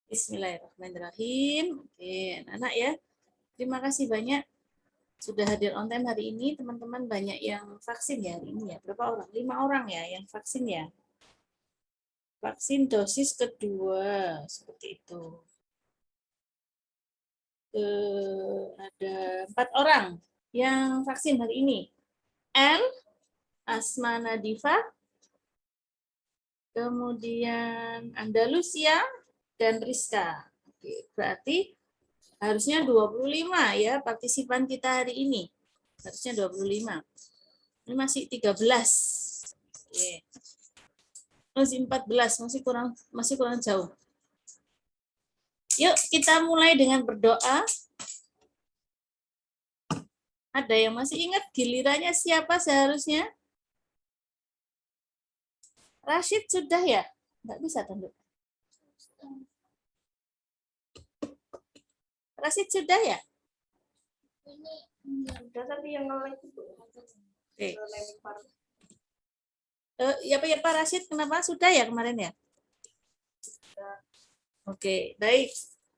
Bismillahirrahmanirrahim. Oke, anak ya. Terima kasih banyak sudah hadir on time hari ini. Teman-teman banyak yang vaksin ya hari ini ya. Berapa orang? 5 orang ya yang vaksin ya. Vaksin dosis kedua seperti itu. Ada 4 orang yang vaksin hari ini. L, Asma Nadifa, kemudian Andalusia, dan Rizka. Oke, berarti harusnya 25 ya partisipan kita hari ini. Harusnya 25. Ini masih 13. Oke. Masih 14, masih kurang jauh. Yuk kita mulai dengan berdoa. Ada yang masih ingat gilirannya siapa seharusnya? Rashid sudah ya? Enggak bisa tunduk. Rashid sudah ya? Sudah, tapi yang nolak itu. Oke. Ya Pak Rashid, kenapa sudah ya kemarin ya? Oke, baik.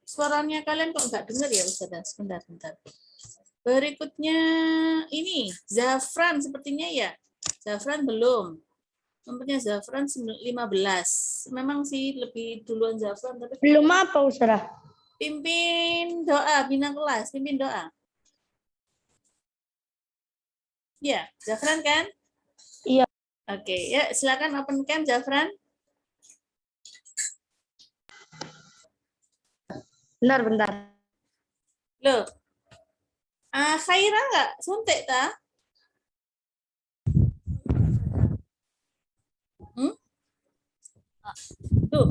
Suaranya kalian kok nggak dengar ya Ustazah? Sebentar. Berikutnya ini, Zafran sepertinya ya. Zafran belum. Nomornya Zafran 15. Memang sih lebih duluan Zafran. Tapi Belum apa Ustazah? Pimpin doa, bina kelas, pimpin doa. Ya, Zafran kan? Iya. Oke, ya silakan open cam Zafran. Bentar. Loh, Khaira nggak suntik ta? Tuh,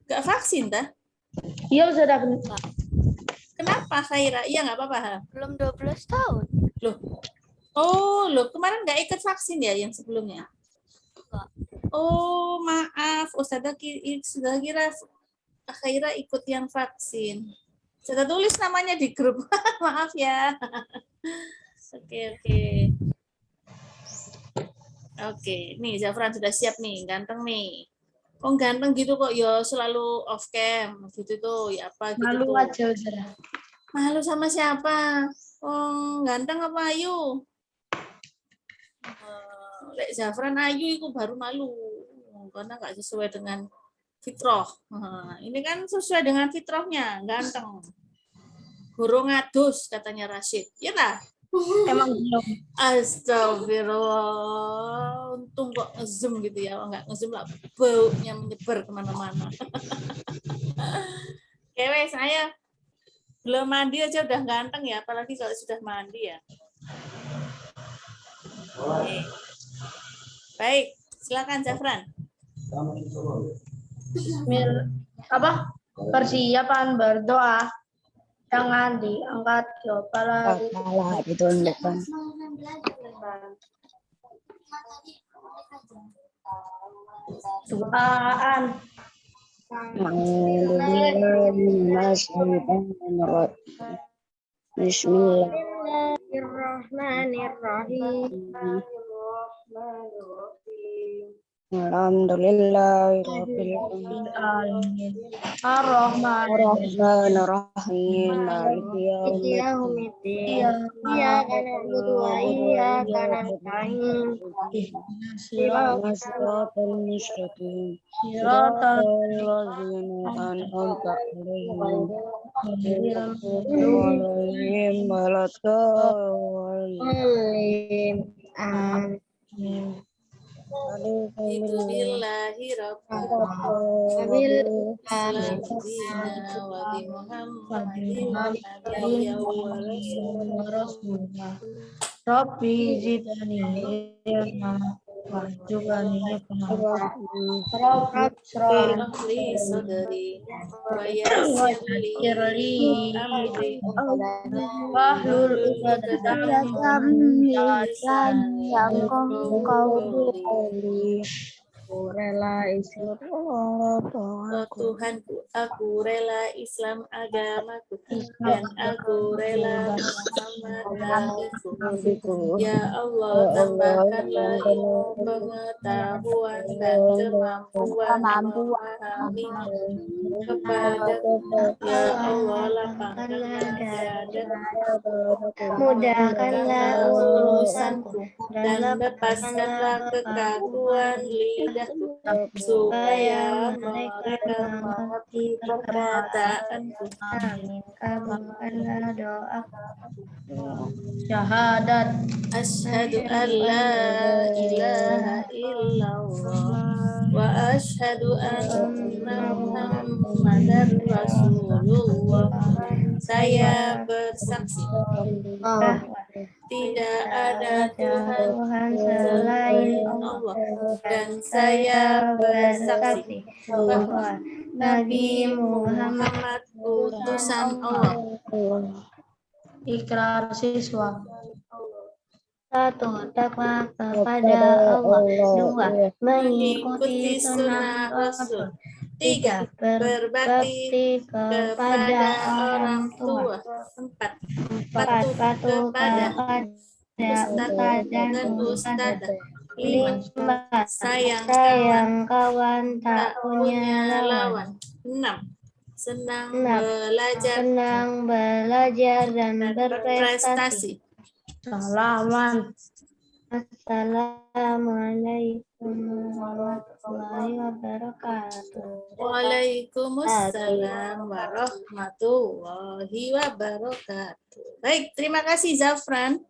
nggak vaksin ta? Iya Ustazah, bentar. Kenapa Khaira? Iya nggak apa-apa. Belum 12 tahun. Loh, kemarin nggak ikut vaksin ya yang sebelumnya? Enggak. Oh, maaf. Ustazah sudah kira Khaira ikut yang vaksin. Saya tulis namanya di grup. Maaf ya. Oke, nih Zafran sudah siap nih, ganteng nih. Oh ganteng gitu kok, ya selalu off cam gitu tuh, ya apa gitu Malu tuh. aja Ustazah. Malu sama siapa? Oh ganteng apa Ayu? Lek Zafran Ayu itu baru malu, karena nggak sesuai dengan fitrah. Ini kan sesuai dengan fitrahnya, ganteng. Burung adus katanya Rashid, ya lah. Emang belum. Astagfirullah, untung kok ngezoom gitu ya, nggak ngezoom lah baunya menyebar kemana-mana. Oke, saya belum mandi aja udah ganteng ya, apalagi kalau sudah mandi ya. Oke. Baik, silakan Zafran. Persiapan berdoa. Jangan diangkat kepala ditundukkan. Doaan. Bismillahirrahmanirrahim. Alhamdulillahirabbil alamin. Ar-Rahmanir-Rahim. Maliki yaumiddin. Iyyaka na'budu wa iyyaka nasta'in. Siratal mustaqim. Siratal ladzina an'amta 'alaihim ghairil waladdallin. Amin. Rabbi zidni ilma warzuqni hikmah. Rabbi Rabbi sadri wa yassir li amri wahlul 'uqdatam min lisani yafqahu qawli. Rela isi Oh Tuhanku, Aku rela Islam agamaku dan aku rela Muhammad nabiku. Ya Allah, tambahkanlah ilmu pengetahuan dan kemampuan memahami kepadaku. Ya Allah, lapangkanlah dadaku, Mudahkanlah urusanku, dan dan lepaskanlah kekaguan lidahku, supaya mereka mengerti perkataanku. Amin. Kabulkanlah doa. Syahadat. Asyhadu an la ilaha illallah wa asyhadu anna Muhammadar Rasulullah. Saya bersaksi tidak ada Tuhan selain Allah, dan saya bersaksi bahwa Nabi Muhammad utusan Allah. Ikrar siswa. 1. Takwa kepada Allah. 2. Mengikuti sunnah Rasul. 3. Berbakti kepada orang tua. 4. 4. Patuh kepada ustaz dan ustadzah. 5. sayang kawan tak punya lawan. 6. Senang 6. belajar dan berprestasi. Salaman. Assalamualaikum warahmatullahi wabarakatuh. Waalaikumsalam warahmatullahi wabarakatuh. Baik, terima kasih Zafran.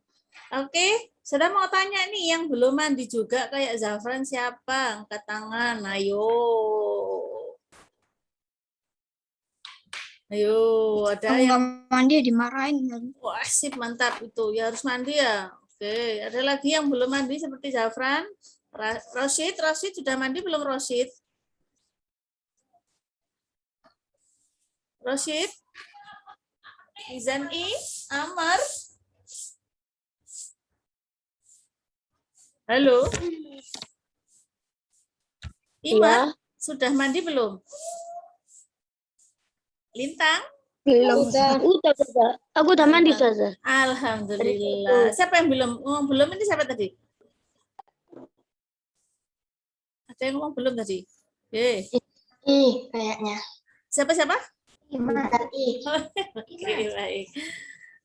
Oke, sudah mau tanya nih yang belum mandi juga kayak Zafran siapa? Angkat tangan, ayo. Ayo, ada yang mandi dimarahin. wah, sip, mantap itu. Ya harus mandi ya. Oke, ada lagi yang belum mandi seperti Zafran. Rosid sudah mandi belum Rosid? Rosid? Izani? Amar? Halo? Iman, sudah mandi belum? Lintang? Belum. Udah. Aku udah mandi, Ustazah. Alhamdulillah. Siapa yang belum? Oh, belum ini siapa tadi? Ada yang ngomong belum tadi? Kayaknya. Siapa? Iman. Oke, baik.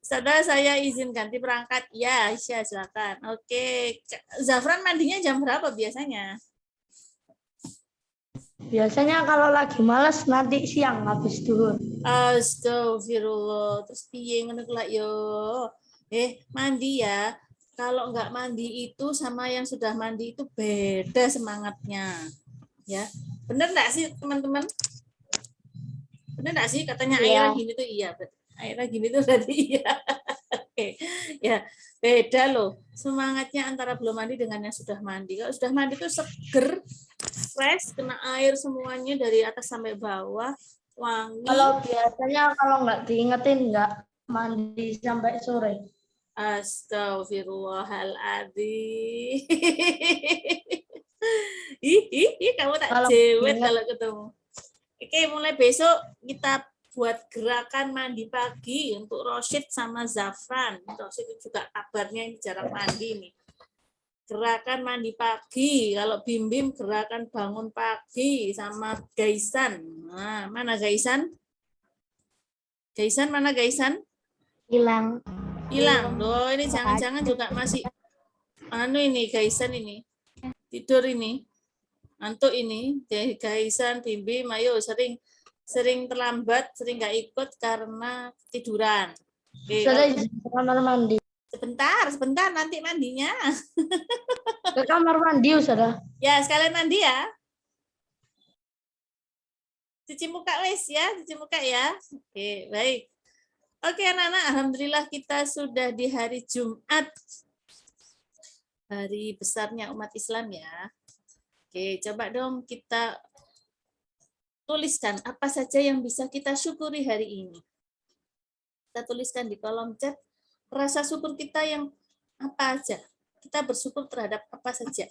Saudara, saya izin ganti perangkat. Ya, Aisyah, silakan. Oke. Zafran mandinya jam berapa biasanya? Biasanya kalau lagi malas nanti siang habis duhur. Astagfirullah. Terus piye ngono lak yo. Mandi ya. Kalau nggak mandi itu sama yang sudah mandi itu beda semangatnya. Ya. Benar enggak sih, teman-teman? Benar enggak sih katanya Aira gini tuh iya. Aira gini tuh berarti iya. Oke. Ya, beda loh. Semangatnya antara belum mandi dengan yang sudah mandi. Kalau sudah mandi tuh seger, fresh, kena air semuanya dari atas sampai bawah, wangi. Kalau biasanya kalau nggak diingetin nggak mandi sampai sore. Astagfirullahaladzim. Ih, kamu tak Kalau cewek ingat- kalau ketemu. Oke, mulai besok kita buat gerakan mandi pagi untuk Rosid sama Zafran. Rosid juga kabarnya ini jarang mandi nih. Gerakan mandi pagi, kalau Bim-Bim gerakan bangun pagi sama Gaisan. Nah, mana Gaisan? Gaisan mana Gaisan? Hilang. Hilang. Loh, ini jangan-jangan juga masih ini Gaisan ini. Tidur ini. Ngantuk ini. Gaisan, Bim-Bim, ayo sering terlambat, sering nggak ikut karena tiduran. Oke, Sudah izin ke kamar mandi. sebentar nanti mandinya. Ke kamar mandi sudah. Ya, sekalian mandi ya. Cuci muka wes ya, cuci muka ya. Oke, baik. Oke anak-anak, alhamdulillah kita sudah di hari Jumat. Hari besarnya umat Islam ya. Oke, coba dong kita tuliskan apa saja yang bisa kita syukuri hari ini. Kita tuliskan di kolom chat rasa syukur kita yang apa aja. Kita bersyukur terhadap apa saja.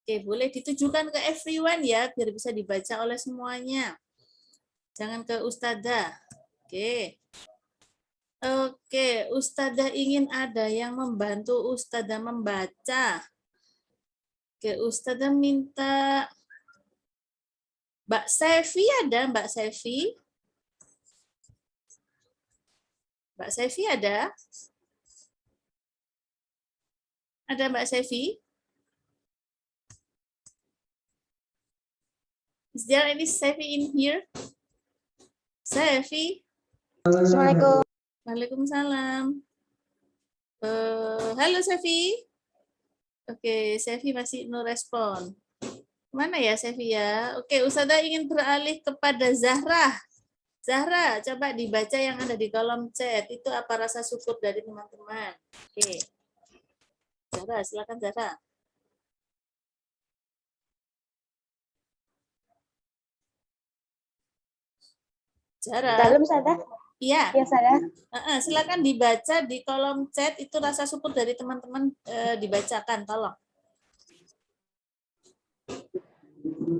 Oke, boleh ditujukan ke everyone ya, biar bisa dibaca oleh semuanya. Jangan ke ustadzah. Oke. Oke, ustadzah ingin ada yang membantu ustadzah membaca. Oke, ustadzah minta Mbak Sevi ada, Mbak Sevi? Mbak Sevi ada? Ada Mbak Sevi? Is there any Sevi in here? Sevi? Assalamualaikum. Waalaikumsalam. Halo Sevi. Oke, Sevi masih no respon. Mana ya Sevi ya? Oke, Ustazah ingin beralih kepada Zahra. Zahra, coba dibaca yang ada di kolom chat. Itu apa rasa syukur dari teman-teman? Oke. Zahra, silakan Zahra. Zahra. Dalam Sada? Iya. Ya Sada. Silakan dibaca di kolom chat. Itu rasa syukur dari teman-teman dibacakan, tolong.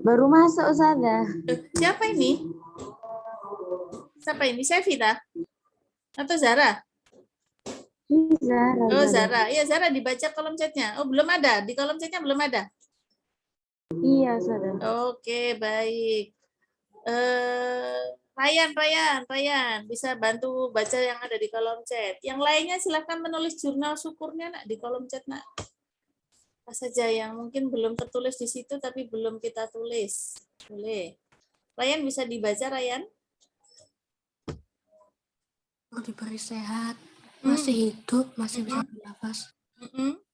Baru masuk Sada. Siapa ini? Siapa ini? Sevi dah? Atau Zara? Zara. Oh, Zara. Ya, Zara dibaca kolom chatnya. Oh, belum ada. Di kolom chatnya belum ada. Iya Sada. Oke, baik. Ryan, bisa bantu baca yang ada di kolom chat. Yang lainnya silahkan menulis jurnal syukurnya nak di kolom chat nak. Apa saja yang mungkin belum tertulis di situ tapi belum kita tulis. Boleh. Ryan bisa dibaca Ryan? Diberi sehat, masih hidup, masih bisa bernafas,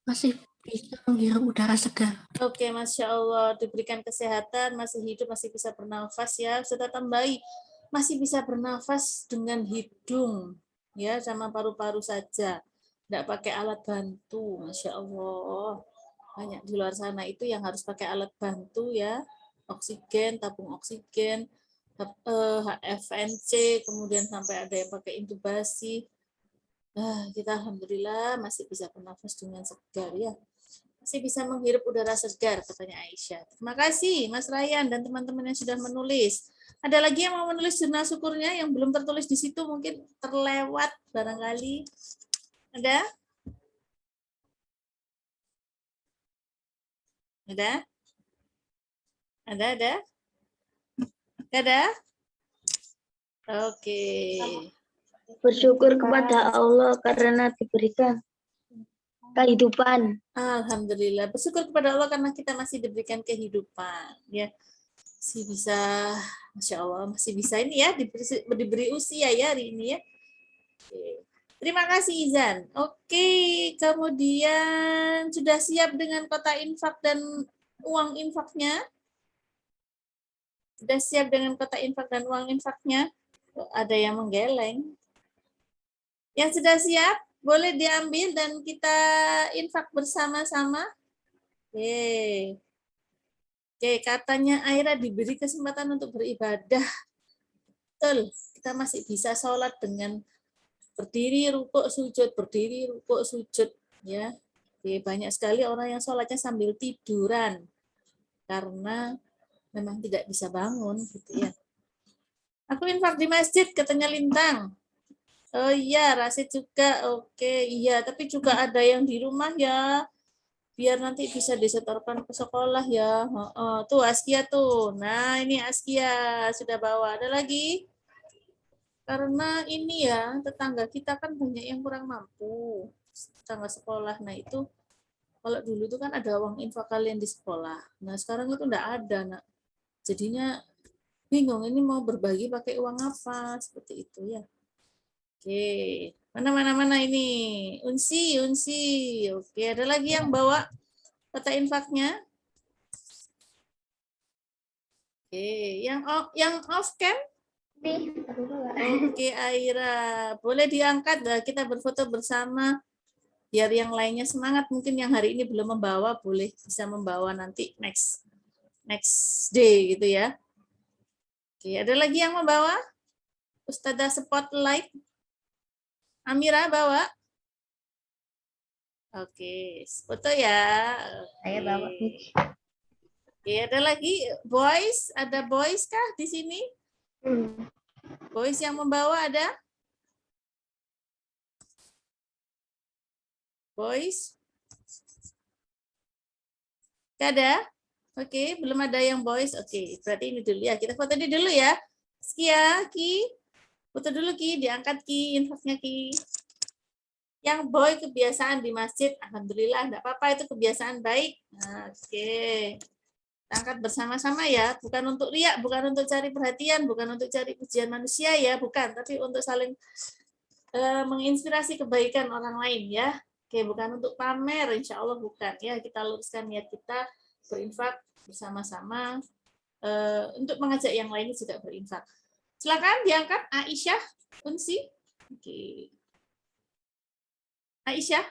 masih bisa menghirup udara segar. Oke, Masya Allah, diberikan kesehatan, masih hidup, masih bisa bernafas ya. Sudah tambahi, masih bisa bernafas dengan hidung, ya, sama paru-paru saja. Tidak pakai alat bantu, Masya Allah. Banyak di luar sana itu yang harus pakai alat bantu ya, oksigen, tabung oksigen, HFNC, kemudian sampai ada yang pakai intubasi. Kita alhamdulillah masih bisa bernafas dengan segar ya. Masih bisa menghirup udara segar, katanya Aisyah. Terima kasih Mas Ryan dan teman-teman yang sudah menulis. Ada lagi yang mau menulis jurnal syukurnya yang belum tertulis di situ, mungkin terlewat barangkali. Ada? Ada? Ada? Ada? Oke. Bersyukur kepada Allah karena diberikan kehidupan. Alhamdulillah. Bersyukur kepada Allah karena kita masih diberikan kehidupan. Ya, masih bisa, Masya Allah, masih bisa ini ya, diberi usia ya hari ini ya. Oke. Terima kasih Izan. Oke, kemudian sudah siap dengan kota infak dan uang infaknya? Sudah siap dengan kota infak dan uang infaknya? Ada yang menggeleng. Yang sudah siap, boleh diambil dan kita infak bersama-sama. Oke. Oke, katanya Aira diberi kesempatan untuk beribadah. Betul, kita masih bisa sholat dengan berdiri, rukuk, sujud, berdiri, rukuk, sujud. Ya, oke, banyak sekali orang yang sholatnya sambil tiduran karena memang tidak bisa bangun, gitu ya. Aku infak di masjid, katanya Lintang. Oh iya, Rasid juga. Oke, iya. Tapi juga ada yang di rumah ya. Biar nanti bisa disetorkan ke sekolah ya. Tuh Askia tuh. Nah, ini Askia sudah bawa. Ada lagi? Karena ini ya, tetangga kita kan banyak yang kurang mampu. Tetangga sekolah. Nah, itu kalau dulu itu kan ada uang infak kalian di sekolah. Nah, sekarang itu enggak ada, Nak. Jadinya bingung ini mau berbagi pakai uang apa, seperti itu ya. Oke, mana ini? Unsi. Oke, ada lagi yang bawa kota infaknya? Oke, yang off cam? Oke, Aira, boleh diangkat kita berfoto bersama biar yang lainnya semangat. Mungkin yang hari ini belum membawa boleh bisa membawa nanti next day gitu ya. Oke, ada lagi yang membawa? Ustadzah Spotlight. Amira bawa? Oke, foto ya. Saya bawa. Oke, ada lagi boys? Ada boys kah di sini? Boys yang membawa ada? Boys? Gak ada? Oke, belum ada yang boys. Oke, berarti ini dulu ya. Kita foto ini dulu ya. Sekia, Ki. Foto dulu, Ki. Diangkat, Ki. Infaknya, Ki. Yang boy kebiasaan di masjid. Alhamdulillah, enggak apa-apa. Itu kebiasaan baik. Nah, oke. Angkat bersama-sama ya. Bukan untuk riak, bukan untuk cari perhatian, bukan untuk cari pujian manusia ya. Bukan, tapi untuk saling menginspirasi kebaikan orang lain ya. Oke, bukan untuk pamer, insya Allah bukan ya. Kita luruskan niat kita berinfak bersama-sama untuk mengajak yang lainnya juga berinfak. Silakan diangkat Aisyah, Unsi. Oke. Aisyah.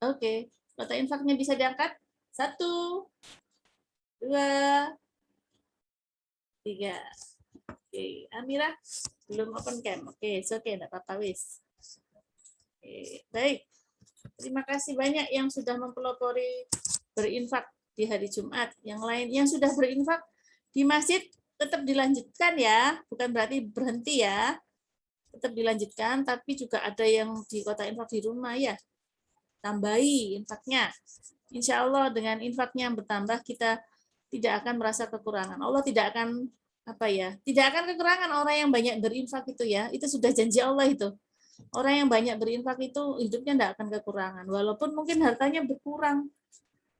Oke, foto infaknya bisa diangkat. 1, 2, 3. Oke, Amira belum open cam. Oke, oke, enggak apa-apa wis. Oke, baik. Terima kasih banyak yang sudah mempelopori berinfak di hari Jumat. Yang lain yang sudah berinfak di masjid tetap dilanjutkan ya, bukan berarti berhenti ya. Tetap dilanjutkan, tapi juga ada yang di kota infak di rumah ya. Tambahi infaknya. Insya Allah dengan infaknya yang bertambah kita tidak akan merasa kekurangan. Allah tidak akan tidak akan kekurangan orang yang banyak berinfak itu ya. Itu sudah janji Allah itu. Orang yang banyak berinfak itu hidupnya tidak akan kekurangan. Walaupun mungkin hartanya berkurang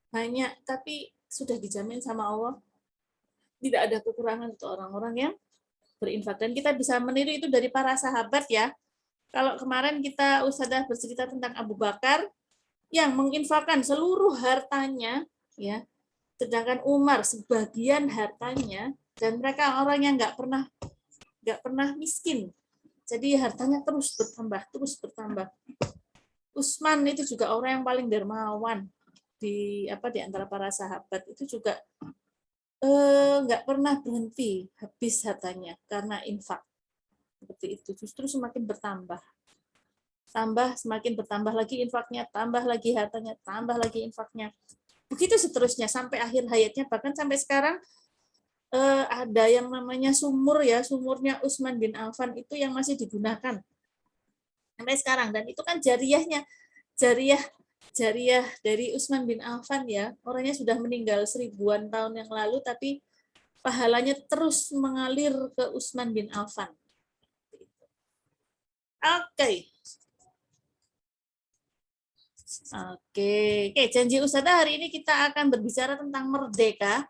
banyak, tapi sudah dijamin sama Allah tidak ada kekurangan untuk orang-orang yang berinfak. Dan kita bisa meniru itu dari para sahabat ya. Kalau kemarin kita Ustadzah bercerita tentang Abu Bakar yang menginfakkan seluruh hartanya, ya, sedangkan Umar sebagian hartanya, dan mereka orang yang nggak pernah miskin. Jadi hartanya terus bertambah. Utsman itu juga orang yang paling dermawan di antara para sahabat, itu juga nggak pernah berhenti habis hartanya karena infak. Seperti itu, justru semakin bertambah. Semakin bertambah lagi infaknya, tambah lagi hartanya, tambah lagi infaknya. Begitu seterusnya sampai akhir hayatnya, bahkan sampai sekarang ada yang namanya sumur ya, sumurnya Utsman bin Affan itu yang masih digunakan sampai sekarang, dan itu kan jariah dari Utsman bin Affan ya, orangnya sudah meninggal 1000-an tahun yang lalu, tapi pahalanya terus mengalir ke Utsman bin Affan. Oke, janji Ustadzah hari ini kita akan berbicara tentang merdeka.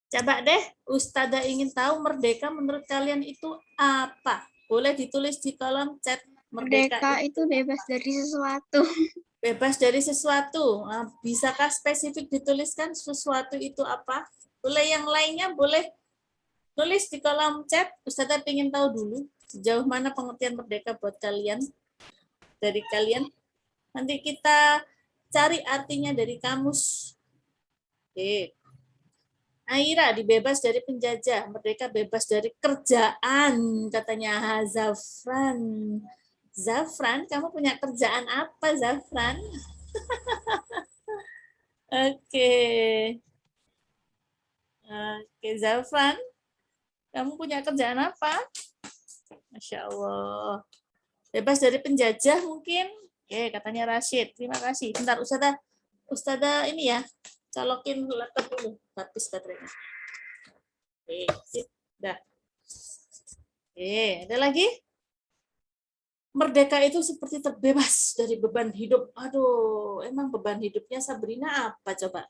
Coba deh, Ustadzah ingin tahu merdeka menurut kalian itu apa? Boleh ditulis di kolom chat. Merdeka itu bebas dari sesuatu. Bebas dari sesuatu. Bisakah spesifik dituliskan sesuatu itu apa? Boleh yang lainnya, boleh tulis di kolom chat. Ustadzah ingin tahu dulu sejauh mana pengertian merdeka buat kalian. Dari kalian. Nanti kita cari artinya dari kamus. Oke. Aira dibebas dari penjajah, merdeka bebas dari kerjaan, katanya Zafran. Zafran, kamu punya kerjaan apa, Zafran? Oke. Oke, Zafran, kamu punya kerjaan apa? Masya Allah. Bebas dari penjajah mungkin? Oke, katanya Rashid. Terima kasih. Bentar, Ustadzah ini ya, colokin laptop dulu, habis baterainya. Oke, sip. Dah. Oke, ada lagi? Merdeka itu seperti terbebas dari beban hidup. Aduh, emang beban hidupnya Sabrina apa coba?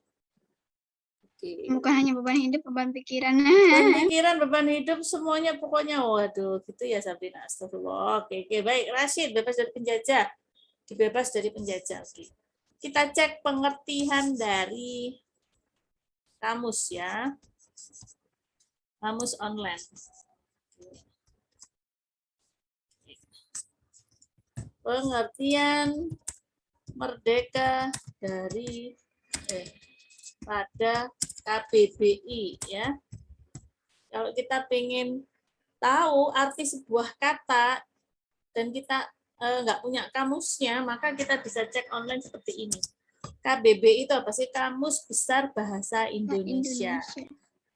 Oke. Bukan hanya beban hidup, beban pikiran. Beban pikiran, beban hidup, semuanya pokoknya. Waduh, gitu ya Sabrina. Astagfirullah. Oke, baik. Rashid, bebas dari penjajah. Dibebas dari penjajah. Oke. Kita cek pengertian dari kamus ya. Kamus online. Pengertian merdeka dari pada KBBI ya. Kalau kita pengen tahu arti sebuah kata dan kita nggak punya kamusnya, maka kita bisa cek online seperti ini. KBBI itu apa sih? Kamus Besar Bahasa Indonesia.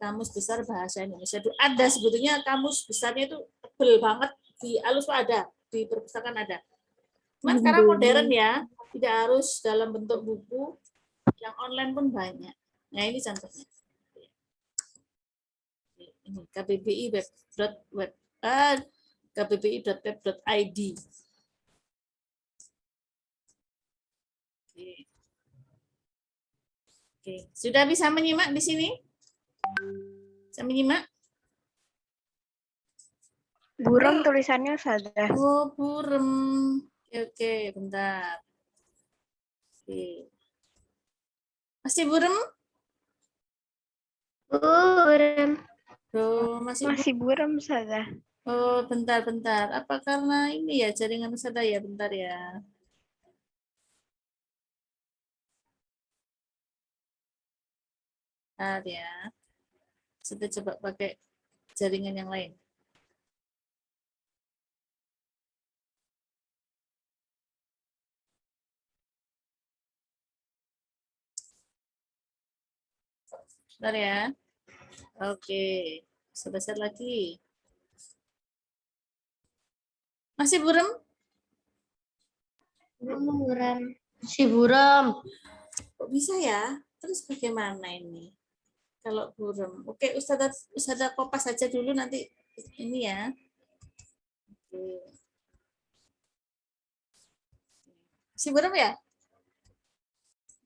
Kamus Besar Bahasa Indonesia. Itu ada sebetulnya kamus besarnya itu tebel banget, di Alus ada, di perpustakaan ada. Cuman sekarang modern ya, tidak harus dalam bentuk buku, yang online pun banyak. Nah ini contohnya. Ini kbbi.web.id. Oke, sudah bisa menyimak di sini? Bisa menyimak? Burem tulisannya Ustazah. Oh, burem. Oke, bentar. Oke. Masih burem? Burem. Oh, masih burem Ustazah. Oh, bentar. Apa karena ini ya jaringan saya ya? Bentar ya. Bentar ya. Sudah coba pakai jaringan yang lain. Bentar ya. Oke. Sebesar lagi. Masih burem? Burem. Si buram. Kok bisa ya? Terus bagaimana ini? Kalau burem. Oke, Ustazah kopas saja dulu nanti ini ya. Oke. Si burem ya?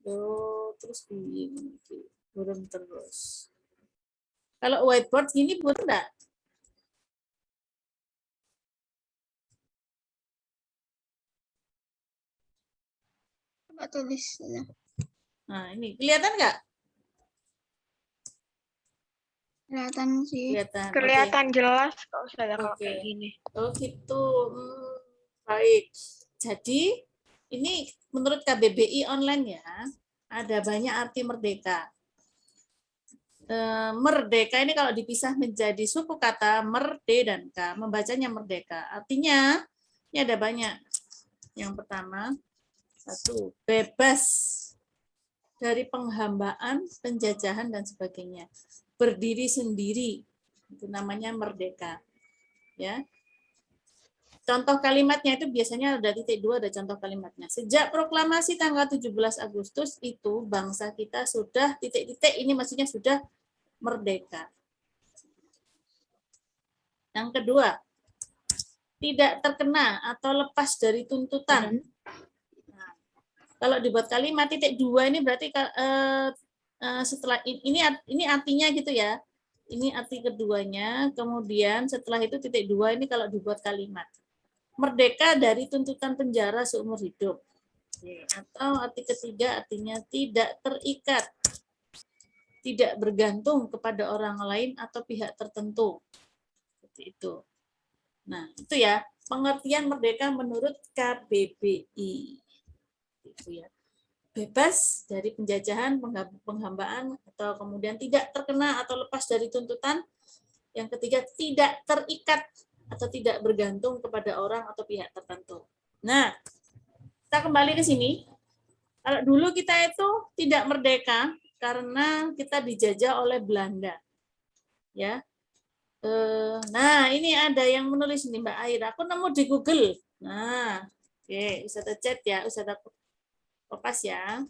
Oh, terus begini. Burem terus. Kalau whiteboard gini burem enggak? Coba tulis. Nah, ini kelihatan nggak? Kelihatan sih. Kelihatan. Kelihatan jelas kalau Ustazah kalau Oke. kayak gini. Oh gitu. Baik. Jadi ini menurut KBBI online ya, ada banyak arti merdeka. Merdeka ini kalau dipisah menjadi suku kata merde dan ka, membacanya merdeka. Artinya ini ada banyak. Yang pertama, satu, bebas dari penghambaan, penjajahan dan sebagainya. Berdiri sendiri, itu namanya merdeka. Ya. Contoh kalimatnya itu biasanya ada titik 2, ada contoh kalimatnya. Sejak proklamasi tanggal 17 Agustus itu bangsa kita sudah titik-titik, ini maksudnya sudah merdeka. Yang kedua, tidak terkena atau lepas dari tuntutan. Nah, kalau dibuat kalimat titik 2 ini berarti setelah ini artinya gitu ya. Ini arti keduanya, kemudian setelah itu titik 2 ini kalau dibuat kalimat. Merdeka dari tuntutan penjara seumur hidup. Atau arti ketiga artinya tidak terikat, tidak bergantung kepada orang lain atau pihak tertentu. Seperti itu. Nah, itu ya pengertian merdeka menurut KBBI. Itu ya. Bebas dari penjajahan, penghambaan, atau kemudian tidak terkena atau lepas dari tuntutan. Yang ketiga, tidak terikat atau tidak bergantung kepada orang atau pihak tertentu. Nah, kita kembali ke sini. Kalau dulu kita itu tidak merdeka karena kita dijajah oleh Belanda. Ya. Nah, ini ada yang menulis nih Mbak Aira. Aku nemu di Google. Nah, oke, Ustazah chat ya, Ustazah kopas ya.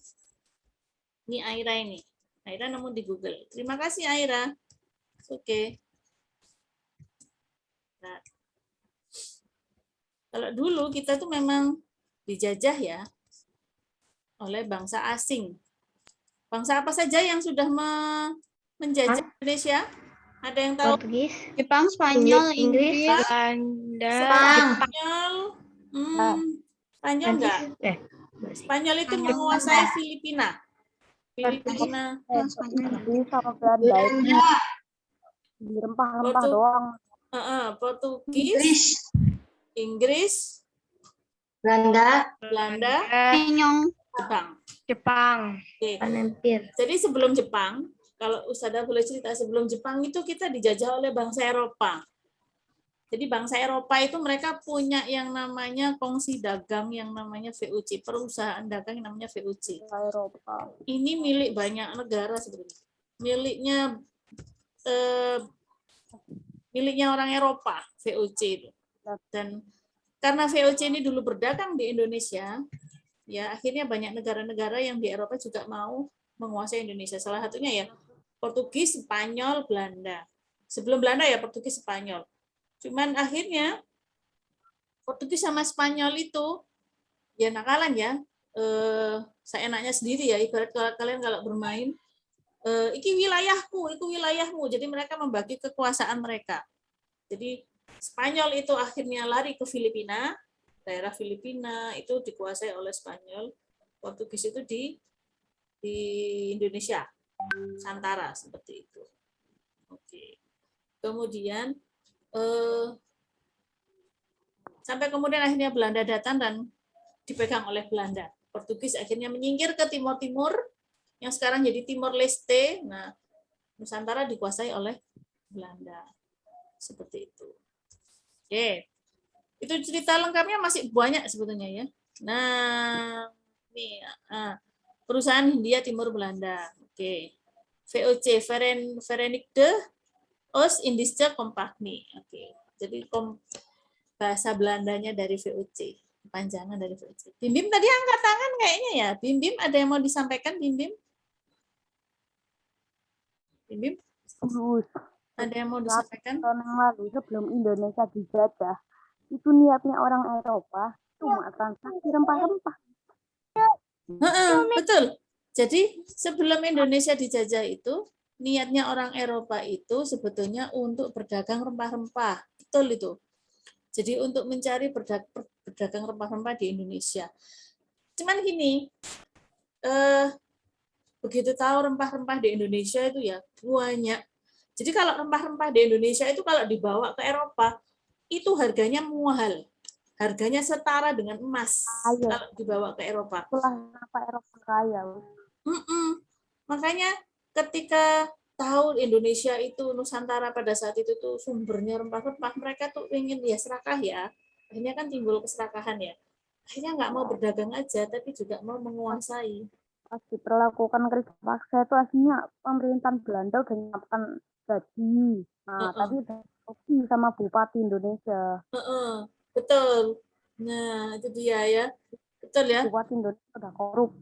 Ini Aira ini. Aira nemu di Google. Terima kasih Aira. Oke. Nah, kalau dulu kita tuh memang dijajah ya oleh bangsa asing. Bangsa apa saja yang sudah menjajah Indonesia? Ada yang tahu? Portugis. Jepang, Spanyol, Inggris. Inggris, Belanda, Spanyol. Spanyol enggak? Spanyol itu Spanyol menguasai Filipina. Filipina. Di rempah-rempah Portu- doang. Portugis, Inggris, Belanda. Spanyol, Jepang. Oke. Panempir. Jadi sebelum Jepang, kalau Ustazah boleh cerita, sebelum Jepang itu kita dijajah oleh bangsa Eropa. Jadi bangsa Eropa itu mereka punya yang namanya kongsi dagang yang namanya VOC, perusahaan dagang yang namanya VOC. Eropa. Ini milik banyak negara sebenarnya. Miliknya miliknya orang Eropa, VOC itu. Dan karena VOC ini dulu berdagang di Indonesia, ya akhirnya banyak negara-negara yang di Eropa juga mau menguasai Indonesia. Salah satunya ya Portugis, Spanyol, Belanda. Sebelum Belanda ya Portugis, Spanyol. Cuman akhirnya Portugis sama Spanyol itu ya nakalan ya. Seenaknya sendiri ya, ibarat kalian kalau bermain, iki wilayahku, itu wilayahmu. Jadi mereka membagi kekuasaan mereka. Jadi Spanyol itu akhirnya lari ke Filipina, daerah Filipina itu dikuasai oleh Spanyol, Portugis itu di Indonesia, Nusantara seperti itu. Oke. Kemudian sampai kemudian akhirnya Belanda datang dan dipegang oleh Belanda. Portugis akhirnya menyingkir ke timur-timur, yang sekarang jadi Timor Leste. Nah, Nusantara dikuasai oleh Belanda. Seperti itu. Oke. Itu cerita lengkapnya masih banyak sebetulnya ya. Nah, ini perusahaan Hindia Timur Belanda. Oke. VOC, Verenigde Oost-Indische Compagnie. Oke. Jadi bahasa Belandanya dari VOC. Panjangan dari VOC. Bim Bim tadi angkat tangan kayaknya ya. Bim Bim ada yang mau disampaikan, Bim Bim? Bim Bim? Ada yang mau disampaikan? Tahun yang lalu sebelum Indonesia dijajah, itu niatnya orang Eropa cuma transaksi rempah-rempah. Betul. Jadi sebelum Indonesia dijajah itu, niatnya orang Eropa itu sebetulnya untuk berdagang rempah-rempah. Betul itu. Jadi untuk mencari berdagang rempah-rempah di Indonesia. Cuman gini, begitu tahu rempah-rempah di Indonesia itu ya banyak. Jadi kalau rempah-rempah di Indonesia itu kalau dibawa ke Eropa, itu harganya mahal. Harganya setara dengan emas kalau dibawa ke Eropa. Itulah kenapa Eropa kaya. Makanya ketika tahu Indonesia itu Nusantara pada saat itu tuh sumbernya rempah-rempah, mereka tuh ingin ya serakah ya. Akhirnya kan timbul keserakahan ya. Akhirnya nggak mau berdagang aja, tapi juga mau menguasai. Pas diperlakukan kerja paksa itu aslinya pemerintahan Belanda udah nyiapkan gaji. Nah, tapi udah sama Bupati Indonesia. Betul. Nah, itu dia ya. Betul ya. Bupati Indonesia udah korup.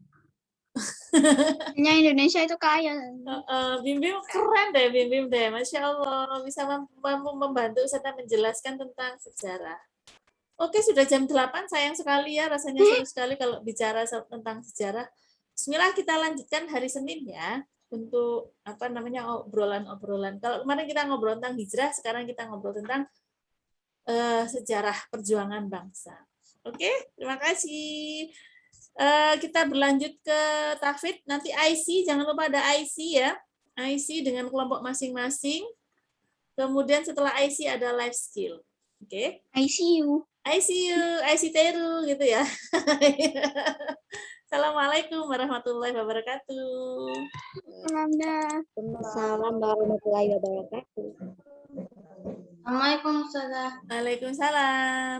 Indonesia itu kaya. Bim Bim keren deh, Bim Bim deh. Masya Allah, bisa mampu membantu serta menjelaskan tentang sejarah. Oke, sudah jam 8, sayang sekali ya, rasanya seru sekali kalau bicara tentang sejarah. Bismillah, kita lanjutkan hari Senin ya, untuk obrolan-obrolan. Kalau kemarin kita ngobrol tentang hijrah, sekarang kita ngobrol tentang sejarah perjuangan bangsa. Oke, terima kasih. Kita berlanjut ke Tafid, nanti IC, jangan lupa ada IC ya. IC dengan kelompok masing-masing. Kemudian setelah IC ada life skill. Oke. ICU. IC Teru gitu ya. Assalamualaikum warahmatullahi wabarakatuh. Assalamualaikum warahmatullahi wabarakatuh. Assalamualaikum, Ustazah. Waalaikumsalam.